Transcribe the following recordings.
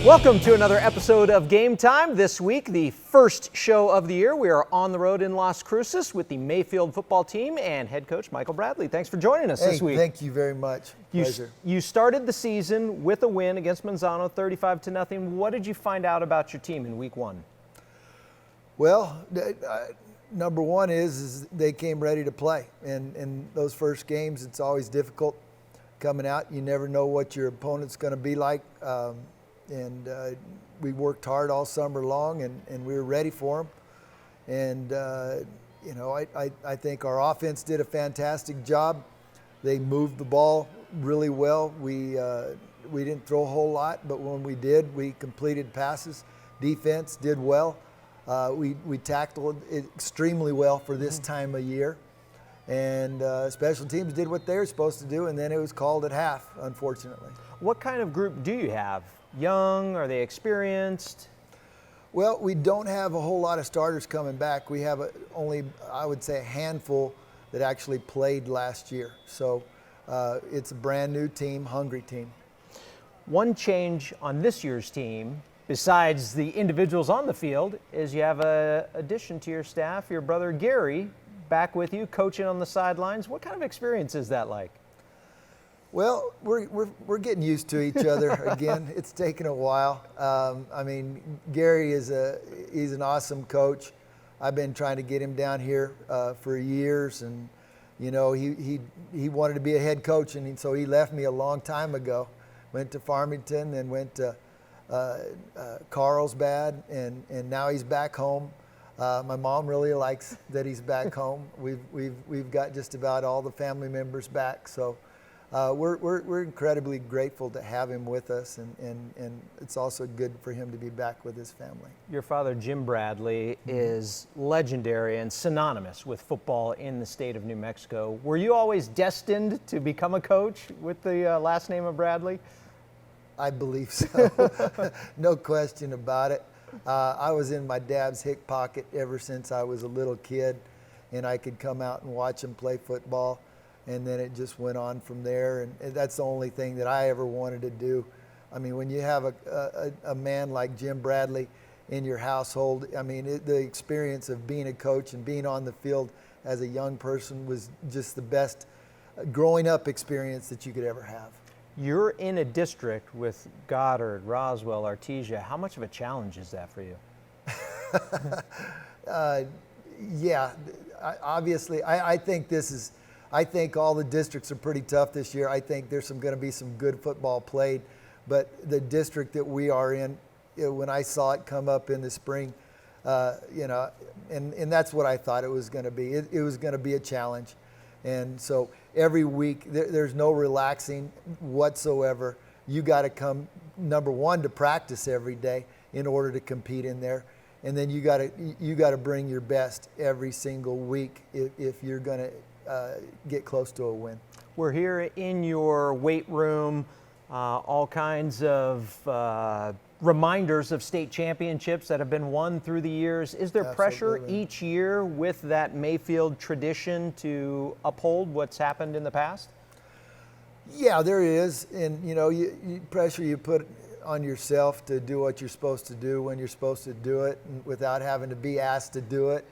Welcome to another episode of Game Time. This week, the first show of the year. We are on the road in Las Cruces with the Mayfield football team and head coach Michael Bradley. Thanks for joining us this week. Thank you very much. Pleasure. You started the season with a win against Manzano, 35-0. What did you find out about your team in week one? Well, number one is they came ready to play. And in those first games, it's always difficult coming out. You never know what your opponent's going to be like. We worked hard all summer long, and we were ready for them. And, I think our offense did a fantastic job. They moved the ball really well. We didn't throw a whole lot, but when we did, we completed passes. Defense did well. We tackled extremely well for this time of year. And special teams did what they were supposed to do, and then it was called at half, unfortunately. What kind of group do you have? Young? Are they experienced? Well, we don't have a whole lot of starters coming back. We have only, I would say, a handful that actually played last year. So it's a brand new team, hungry team. One change on this year's team, besides the individuals on the field, is you have an addition to your staff, your brother Gary, back with you, coaching on the sidelines. What kind of experience is that like? Well, we're getting used to each other again. It's taken a while. Gary he's an awesome coach. I've been trying to get him down here for years, and he wanted to be a head coach, and so he left me a long time ago. Went to Farmington, then went to Carlsbad, and now he's back home. My mom really likes that he's back home. We've got just about all the family members back, so. We're incredibly grateful to have him with us, and it's also good for him to be back with his family. Your father, Jim Bradley, is legendary and synonymous with football in the state of New Mexico. Were you always destined to become a coach with the last name of Bradley? I believe so. No question about it. I was in my dad's hip pocket ever since I was a little kid, and I could come out and watch him play football. And then it just went on from there, and that's the only thing that I ever wanted to do. I mean, when you have a man like Jim Bradley in your household, the experience of being a coach and being on the field as a young person was just the best growing up experience that you could ever have. You're in a district with Goddard, Roswell, Artesia. How much of a challenge is that for you? Obviously, I think all the districts are pretty tough this year. I think there's going to be some good football played. But the district that we are in, when I saw it come up in the spring, and that's what I thought it was going to be. It was going to be a challenge. And so every week, there's no relaxing whatsoever. You got to come, number one, to practice every day in order to compete in there. And then you got to bring your best every single week if you're going to get close to a win. We're here in your weight room, all kinds of reminders of state championships that have been won through the years. Is there pressure each year with that Mayfield tradition to uphold what's happened in the past? Yeah, there is. And, pressure you put on yourself to do what you're supposed to do when you're supposed to do it, and without having to be asked to do it.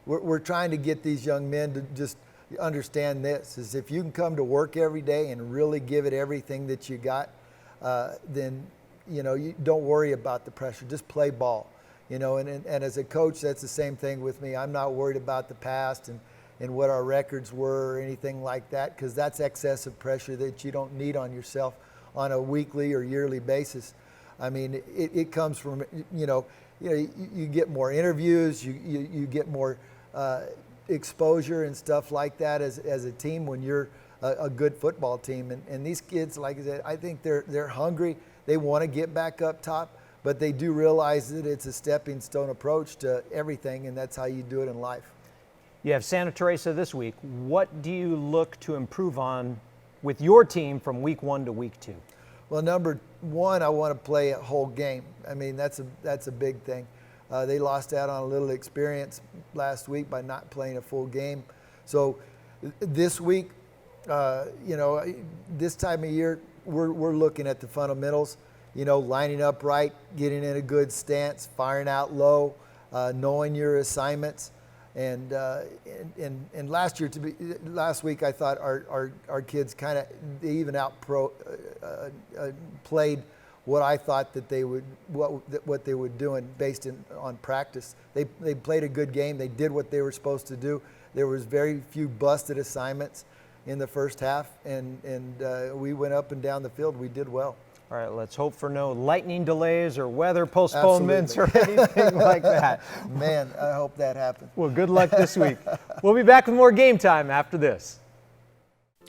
We're trying to get these young men to just understand this, is if you can come to work every day and really give it everything that you got, then, you don't worry about the pressure. Just play ball, and as a coach, that's the same thing with me. I'm not worried about the past and what our records were or anything like that, because that's excessive pressure that you don't need on yourself on a weekly or yearly basis. It comes from, you get more interviews, you get more exposure and stuff like that as a team when you're a good football team. And these kids, like I said, I think they're hungry. They want to get back up top, but they do realize that it's a stepping stone approach to everything, and that's how you do it in life. You have Santa Teresa this week. What do you look to improve on with your team from week 1 to week 2? Well, number one, I want to play a whole game. That's a big thing. They lost out on a little experience last week by not playing a full game. So this week, this time of year, we're looking at the fundamentals, lining up right, getting in a good stance, firing out low, knowing your assignments. And last week I thought our kids kind of even played what I thought that they would what they were doing based on practice. They played a good game. They did what they were supposed to do. There was very few busted assignments in the first half, and we went up and down the field. We did well. All right, let's hope for no lightning delays or weather postponements or anything like that. Man, I hope that happens. Well, good luck this week. We'll be back with more Game Time after this.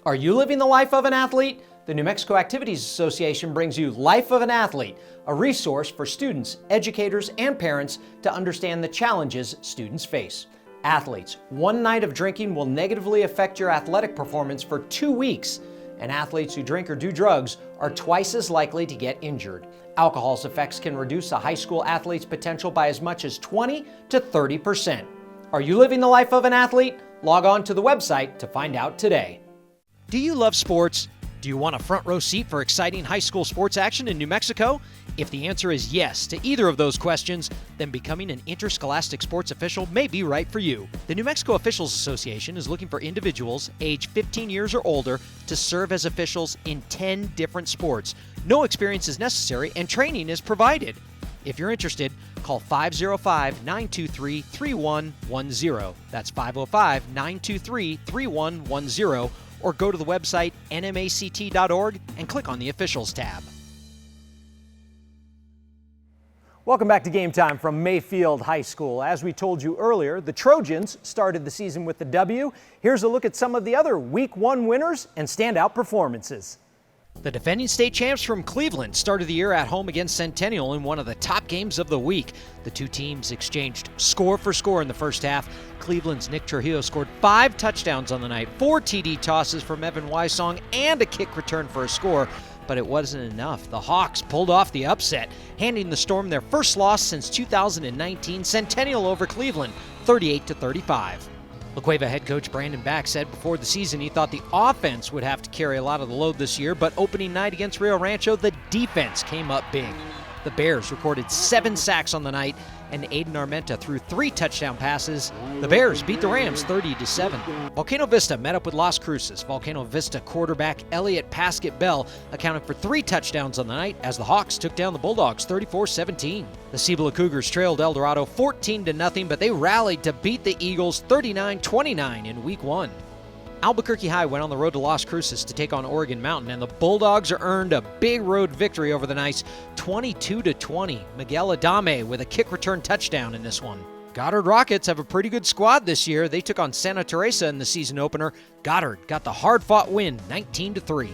Are you living the life of an athlete? The New Mexico Activities Association brings you Life of an Athlete, a resource for students, educators, and parents to understand the challenges students face. Athletes, one night of drinking will negatively affect your athletic performance for 2 weeks. And athletes who drink or do drugs are twice as likely to get injured. Alcohol's effects can reduce a high school athlete's potential by as much as 20 to 30%. Are you living the life of an athlete? Log on to the website to find out today. Do you love sports? Do you want a front row seat for exciting high school sports action in New Mexico? If the answer is yes to either of those questions, then becoming an interscholastic sports official may be right for you. The New Mexico Officials Association is looking for individuals age 15 years or older to serve as officials in 10 different sports. No experience is necessary and training is provided. If you're interested, call 505-923-3110. That's 505-923-3110. Or go to the website nmact.org and click on the Officials tab. Welcome back to Game Time from Mayfield High School. As we told you earlier, the Trojans started the season with the W. Here's a look at some of the other Week 1 winners and standout performances. The defending state champs from Cleveland started the year at home against Centennial in one of the top games of the week. The two teams exchanged score for score in the first half. Cleveland's Nick Trujillo scored 5 touchdowns on the night, 4 TD tosses from Evan Wysong, and a kick return for a score. But it wasn't enough. The Hawks pulled off the upset, handing the Storm their first loss since 2019, Centennial over Cleveland, 38-35. La Cueva head coach Brandon Back said before the season he thought the offense would have to carry a lot of the load this year, but opening night against Rio Rancho, the defense came up big. The Bears recorded 7 sacks on the night, and Aiden Armenta threw 3 touchdown passes. The Bears beat the Rams 30-7. Volcano Vista met up with Las Cruces. Volcano Vista quarterback Elliott Paskett Bell accounted for 3 touchdowns on the night as the Hawks took down the Bulldogs 34-17. The Cibola Cougars trailed El Dorado 14-0, but they rallied to beat the Eagles 39-29 in Week 1. Albuquerque High went on the road to Las Cruces to take on Oregon Mountain, and the Bulldogs earned a big road victory over the Knights, 22-20. Miguel Adame with a kick return touchdown in this one. Goddard Rockets have a pretty good squad this year. They took on Santa Teresa in the season opener. Goddard got the hard-fought win, 19-3.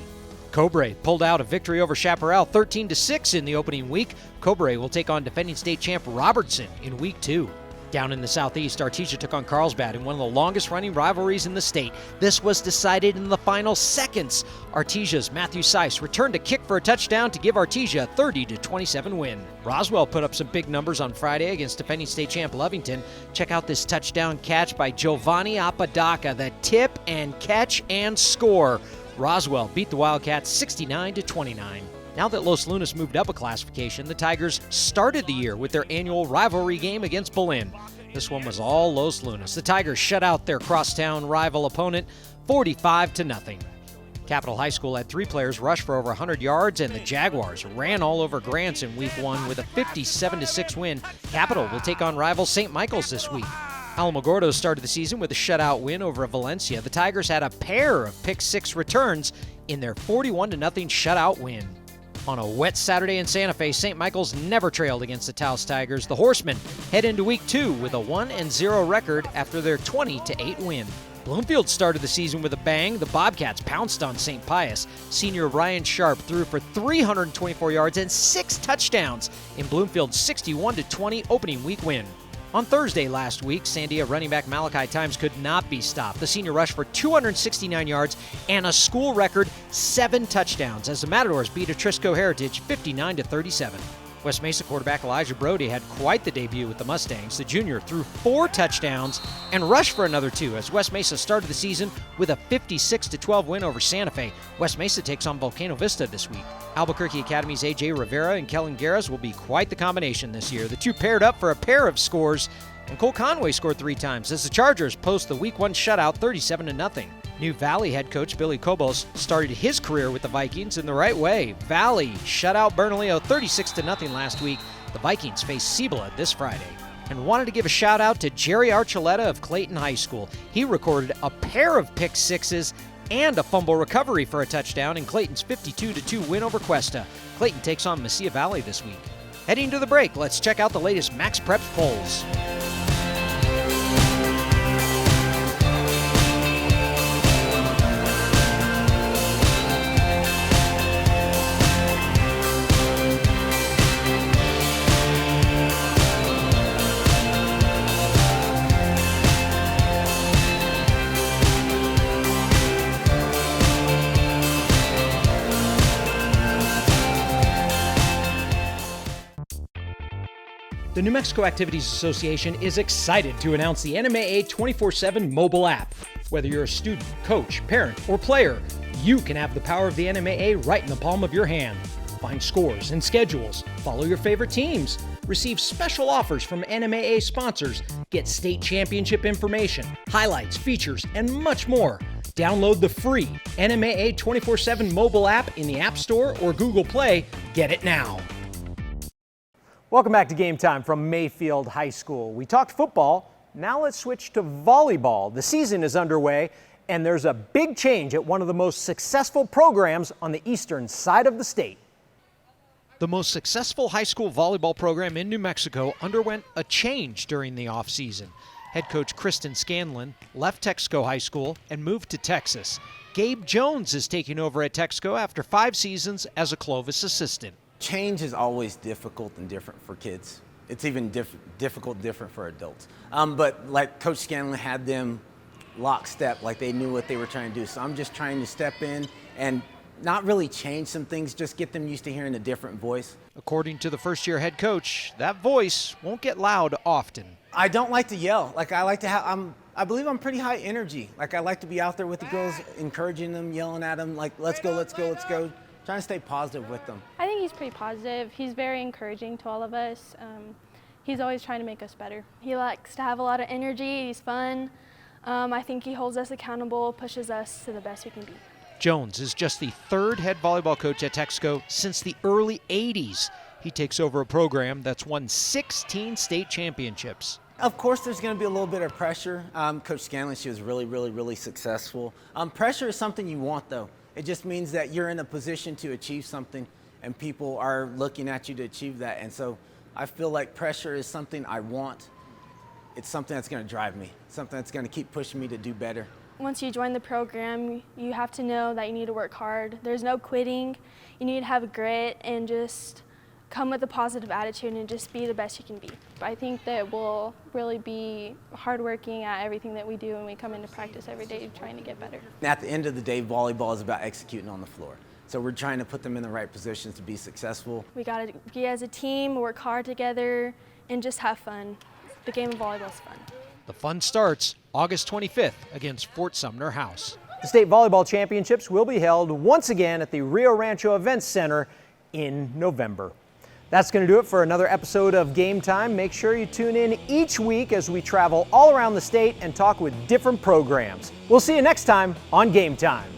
Cobre pulled out a victory over Chaparral, 13-6 in the opening week. Cobre will take on defending state champ Robertson in Week 2. Down in the southeast, Artesia took on Carlsbad in one of the longest-running rivalries in the state. This was decided in the final seconds. Artesia's Matthew Seiss returned a kick for a touchdown to give Artesia a 30-27 win. Roswell put up some big numbers on Friday against defending state champ Lovington. Check out this touchdown catch by Giovanni Apodaca, the tip and catch and score. Roswell beat the Wildcats 69-29. Now that Los Lunas moved up a classification, the Tigers started the year with their annual rivalry game against Belen. This one was all Los Lunas. The Tigers shut out their crosstown rival opponent 45-0. Capital High School had 3 players rush for over 100 yards, and the Jaguars ran all over Grants in Week 1 with a 57-6 win. Capital will take on rival St. Michael's this week. Alamogordo started the season with a shutout win over Valencia. The Tigers had a pair of pick-6 returns in their 41-0 shutout win. On a wet Saturday in Santa Fe, St. Michael's never trailed against the Taos Tigers. The Horsemen head into Week 2 with a 1-0 record after their 20-8 win. Bloomfield started the season with a bang. The Bobcats pounced on St. Pius. Senior Ryan Sharp threw for 324 yards and 6 touchdowns in Bloomfield's 61-20 opening week win. On Thursday last week, Sandia running back Malachi Times could not be stopped. The senior rushed for 269 yards and a school record 7 touchdowns as the Matadors beat Atrisco Heritage 59-37. West Mesa quarterback Elijah Brody had quite the debut with the Mustangs. The junior threw 4 touchdowns and rushed for another 2 as West Mesa started the season with a 56-12 win over Santa Fe. West Mesa takes on Volcano Vista this week. Albuquerque Academy's A.J. Rivera and Kellen Garras will be quite the combination this year. The two paired up for a pair of scores, and Cole Conway scored 3 times as the Chargers post the Week 1 shutout 37-0. New Valley head coach Billy Cobos started his career with the Vikings in the right way. Valley shut out Bernalillo 36-0 last week. The Vikings face Cibola this Friday. And wanted to give a shout out to Jerry Archuleta of Clayton High School. He recorded a pair of pick sixes and a fumble recovery for a touchdown in Clayton's 52-2 win over Cuesta. Clayton takes on Mesilla Valley this week. Heading to the break, let's check out the latest Max Preps polls. The New Mexico Activities Association is excited to announce the NMAA 24/7 mobile app. Whether you're a student, coach, parent, or player, you can have the power of the NMAA right in the palm of your hand. Find scores and schedules, follow your favorite teams, receive special offers from NMAA sponsors, get state championship information, highlights, features, and much more. Download the free NMAA 24/7 mobile app in the App Store or Google Play. Get it now. Welcome back to Game Time from Mayfield High School. We talked football, now let's switch to volleyball. The season is underway and there's a big change at one of the most successful programs on the eastern side of the state. The most successful high school volleyball program in New Mexico underwent a change during the offseason. Head coach Kristen Scanlon left Texaco High School and moved to Texas. Gabe Jones is taking over at Texaco after 5 seasons as a Clovis assistant. Change is always difficult and different for kids. It's even different for adults. But like Coach Scanlon had them lockstep, like they knew what they were trying to do. So I'm just trying to step in and not really change some things, just get them used to hearing a different voice. According to the first-year head coach, that voice won't get loud often. I don't like to yell. Like I like to have, I believe I'm pretty high energy. Like I like to be out there with the girls, encouraging them, yelling at them, like let's go, let's go, let's go. Trying to stay positive with them. I think he's pretty positive. He's very encouraging to all of us. He's always trying to make us better. He likes to have a lot of energy. He's fun. I think he holds us accountable, pushes us to the best we can be. Jones is just the 3rd head volleyball coach at Texaco since the early 80s. He takes over a program that's won 16 state championships. Of course, there's going to be a little bit of pressure. Coach Scanlon, she was really successful. Pressure is something you want, though. It just means that you're in a position to achieve something and people are looking at you to achieve that. And so I feel like pressure is something I want. It's something that's going to drive me, something that's going to keep pushing me to do better. Once you join the program, you have to know that you need to work hard. There's no quitting. You need to have grit and just come with a positive attitude and just be the best you can be. I think that we'll really be hardworking at everything that we do when we come into practice every day trying to get better. At the end of the day, volleyball is about executing on the floor. So we're trying to put them in the right positions to be successful. We got to be as a team, work hard together, and just have fun. The game of volleyball is fun. The fun starts August 25th against Fort Sumner House. The state volleyball championships will be held once again at the Rio Rancho Events Center in November. That's going to do it for another episode of Game Time. Make sure you tune in each week as we travel all around the state and talk with different programs. We'll see you next time on Game Time.